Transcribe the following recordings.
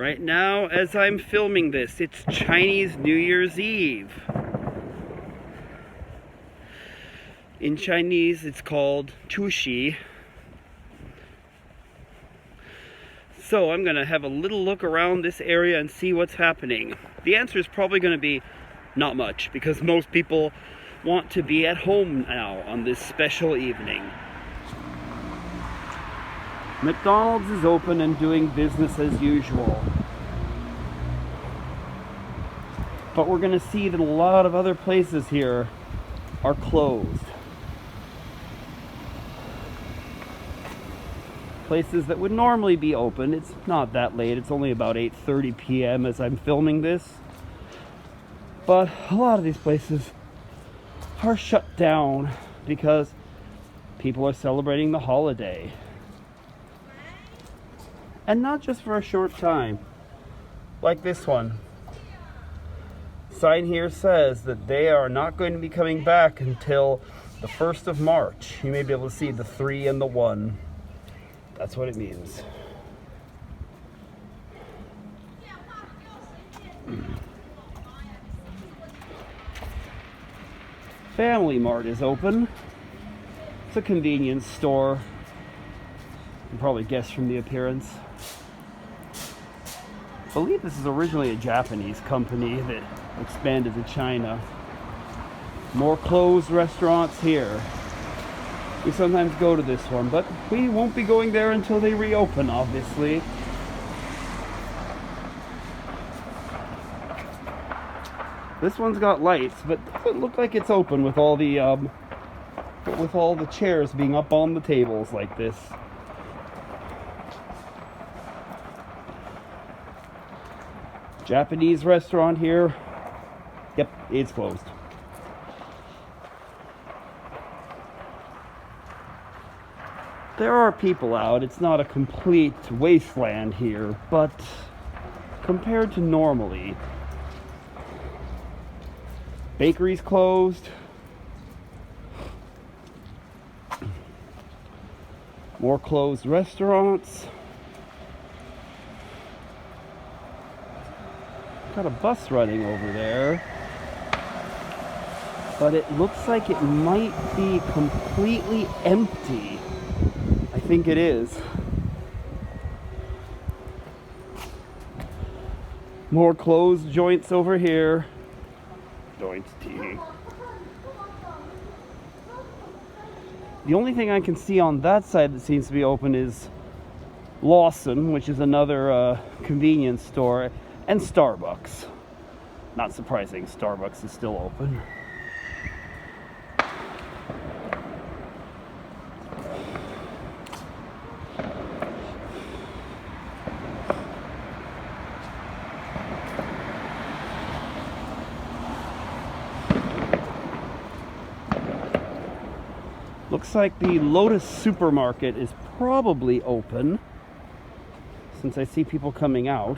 Right now, as I'm filming this, it's Chinese New Year's Eve. In Chinese, it's called Chuxi. So I'm gonna have a little look around this area and see what's happening. The answer is probably gonna be not much, because most people want to be at home now on this special evening. McDonald's is open and doing business as usual. But we're gonna see that a lot of other places here are closed. Places that would normally be open, it's not that late, it's only about 8:30 p.m. as I'm filming this. But a lot of these places are shut down because people are celebrating the holiday. And not just for a short time, like this one. Sign here says that they are not going to be coming back until the 1st of March. You may be able to see the 3 and the 1. That's what it means. Family Mart is open. It's a convenience store. You can probably guess from the appearance. I believe this is originally a Japanese company that expanded to China. More closed restaurants here. We sometimes go to this one, but we won't be going there until they reopen, obviously. This one's got lights, but it doesn't look like it's open with all the chairs being up on the tables like this. Japanese restaurant here. Yep, it's closed. There are people out. It's not a complete wasteland here, but compared to normally, bakery's closed. More closed restaurants. Got a bus running over there, but it looks like it might be completely empty. I think it is. More closed joints over here. Joints tea. The only thing I can see on that side that seems to be open is Lawson, which is another convenience store, and Starbucks. Not surprising, Starbucks is still open. Looks like the Lotus supermarket is probably open, since I see people coming out.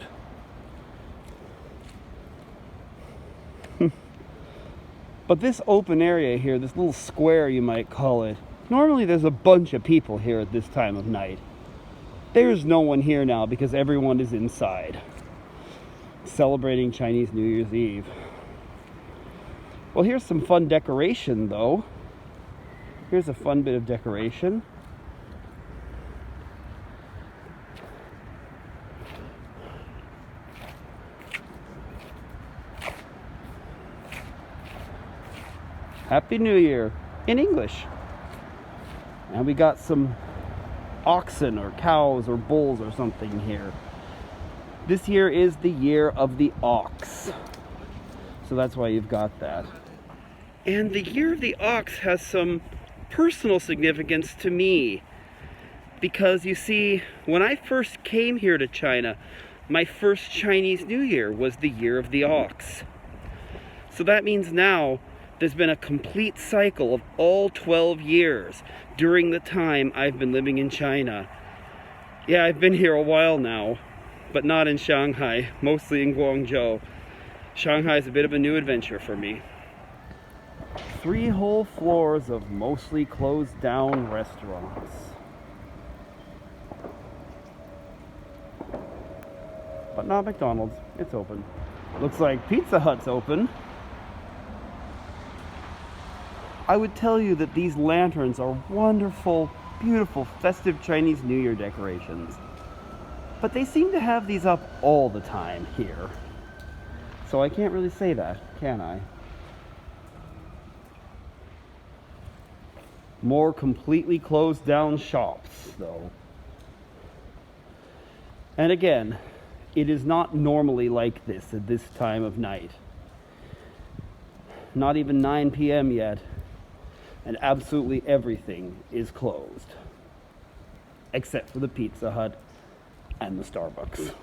But this open area here, this little square you might call it, normally there's a bunch of people here at this time of night. There's no one here now because everyone is inside, celebrating Chinese New Year's Eve. Well, here's some fun decoration though. Here's a fun bit of decoration. Happy New Year in English. And we got some oxen or cows or bulls or something here. This year is the year of the ox. So that's why you've got that. And the year of the ox has some personal significance to me. Because you see, when I first came here to China, my first Chinese New Year was the year of the ox. So that means now there's been a complete cycle of all 12 years during the time I've been living in China. Yeah, I've been here a while now, but not in Shanghai, mostly in Guangzhou. Shanghai is a bit of a new adventure for me. 3 whole floors of mostly closed down restaurants. but not McDonald's. It's open. Looks like Pizza Hut's open. I would tell you that these lanterns are wonderful, beautiful, festive Chinese New Year decorations. But they seem to have these up all the time here. So I can't really say that, can I? More completely closed down shops, though. And again, it is not normally like this at this time of night. Not even 9 p.m. yet, and absolutely everything is closed. Except for the Pizza Hut and the Starbucks.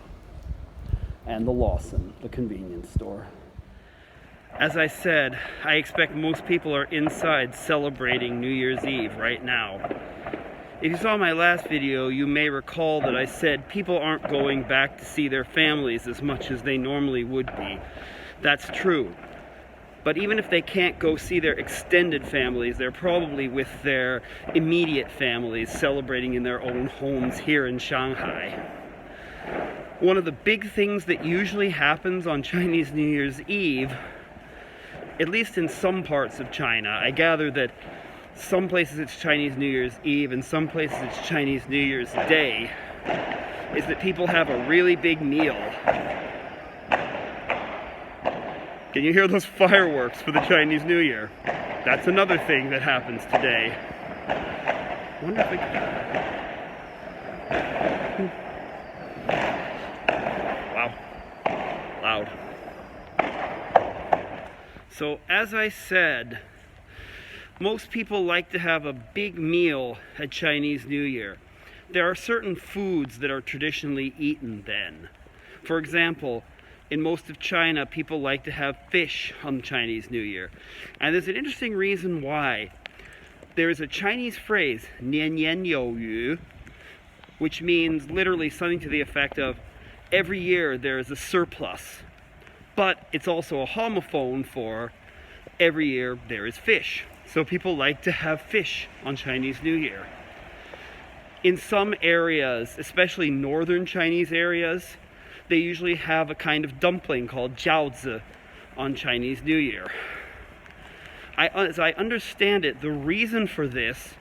And the Lawson, the convenience store. As I said, I expect most people are inside celebrating New Year's Eve right now. If you saw my last video, you may recall that I said people aren't going back to see their families as much as they normally would be. That's true. But even if they can't go see their extended families, they're probably with their immediate families celebrating in their own homes here in Shanghai. One of the big things that usually happens on Chinese New Year's Eve, at least in some parts of China, I gather that some places it's Chinese New Year's Eve and some places it's Chinese New Year's Day, is that people have a really big meal. Can you hear those fireworks for the Chinese New Year? That's another thing that happens today. I wonder if Wow. Loud. So, as I said, most people like to have a big meal at Chinese New Year. There are certain foods that are traditionally eaten then. For example, in most of China, people like to have fish on Chinese New Year. And there's an interesting reason why. There is a Chinese phrase, 年年有余, which means literally something to the effect of, every year there is a surplus. But it's also a homophone for, every year there is fish. So people like to have fish on Chinese New Year. In some areas, especially northern Chinese areas, they usually have a kind of dumpling called jiaozi on Chinese New Year. As I understand it, the reason for this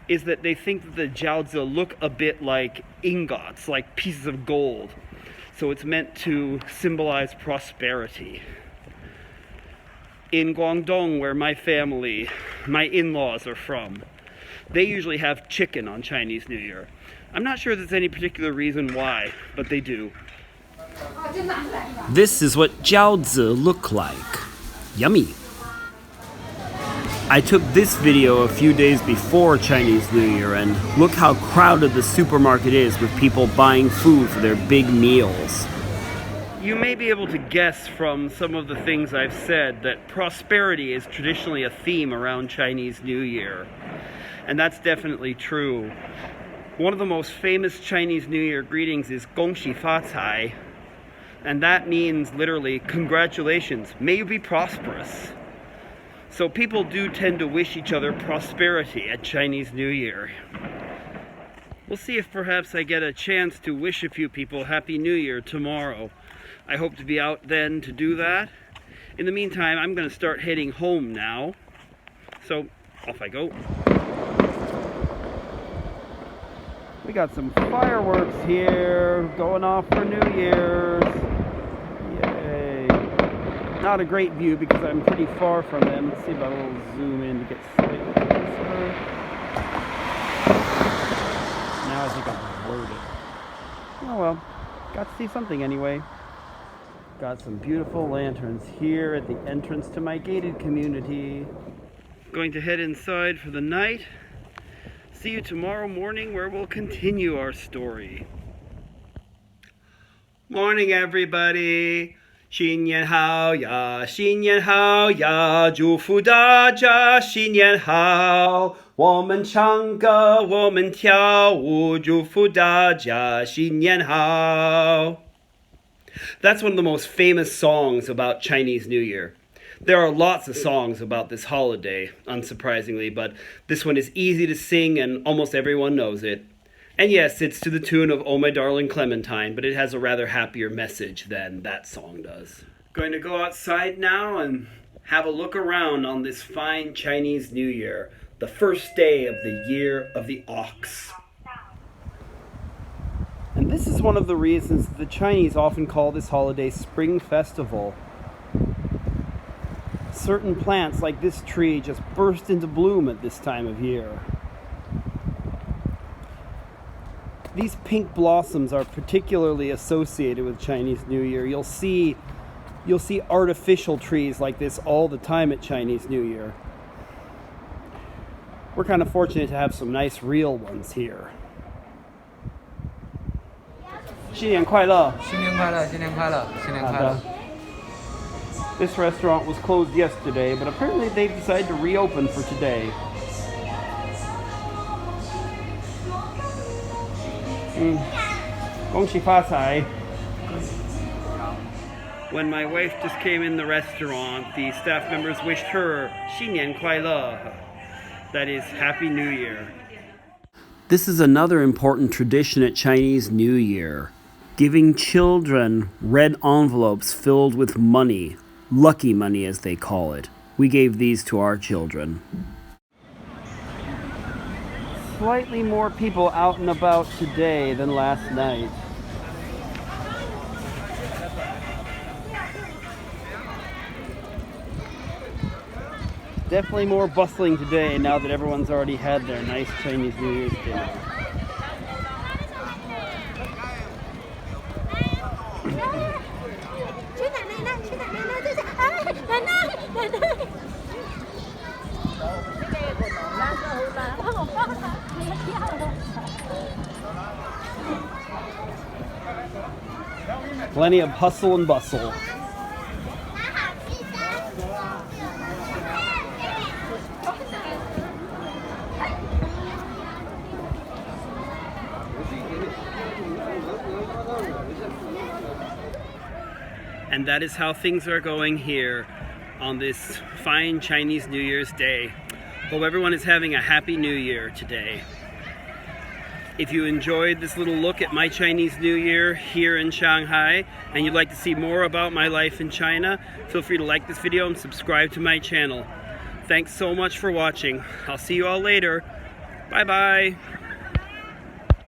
is that they think that the jiaozi look a bit like ingots, like pieces of gold. So it's meant to symbolize prosperity. In Guangdong, where my family, my in-laws are from, they usually have chicken on Chinese New Year. I'm not sure there's any particular reason why, but they do. This is what jiaozi look like. Yummy. I took this video a few days before Chinese New Year, and look how crowded the supermarket is with people buying food for their big meals. You may be able to guess from some of the things I've said that prosperity is traditionally a theme around Chinese New Year. And that's definitely true. One of the most famous Chinese New Year greetings is 恭喜发财. And that means literally, congratulations, may you be prosperous. So people do tend to wish each other prosperity at Chinese New Year. We'll see if perhaps I get a chance to wish a few people Happy New Year tomorrow. I hope to be out then to do that. In the meantime, I'm going to start heading home now. So, off I go. We got some fireworks here going off for New Year's. Yay. Not a great view because I'm pretty far from them. Let's see if I'll zoom in to get slightly closer. Now I think I've blurred it. Oh well, got to see something anyway. Got some beautiful lanterns here at the entrance to my gated community. Going to head inside for the night. See you tomorrow morning where we'll continue our story. Morning everybody! 新年好呀，新年好呀，祝福大家新年好。我们唱歌，我们跳舞，祝福大家新年好。That's one of the most famous songs about Chinese New Year. There are lots of songs about this holiday, unsurprisingly, but this one is easy to sing and almost everyone knows it. And yes, it's to the tune of Oh My Darling Clementine, but it has a rather happier message than that song does. Going to go outside now and have a look around on this fine Chinese New Year, the first day of the year of the ox. And this is one of the reasons the Chinese often call this holiday Spring Festival. Certain plants like this tree just burst into bloom at this time of year. These pink blossoms are particularly associated with Chinese New Year. You'll see artificial trees like this all the time at Chinese New Year. We're kind of fortunate to have some nice real ones here. 新年快乐! 新年快乐，新年快乐，新年快乐。This restaurant was closed yesterday, but apparently they've decided to reopen for today. When my wife just came in the restaurant, the staff members wished her 新年快乐, that is, Happy New Year. This is another important tradition at Chinese New Year, giving children red envelopes filled with money, lucky money as they call it. We gave these to our children. Slightly more people out and about today than last night. Definitely more bustling today now that everyone's already had their nice Chinese New Year's dinner. Plenty of hustle and bustle. And that is how things are going here on this fine Chinese New Year's Day. Hope everyone is having a happy New Year today. If you enjoyed this little look at my Chinese New Year here in Shanghai and you'd like to see more about my life in China, feel free to like this video and subscribe to my channel. Thanks so much for watching. I'll see you all later. Bye bye.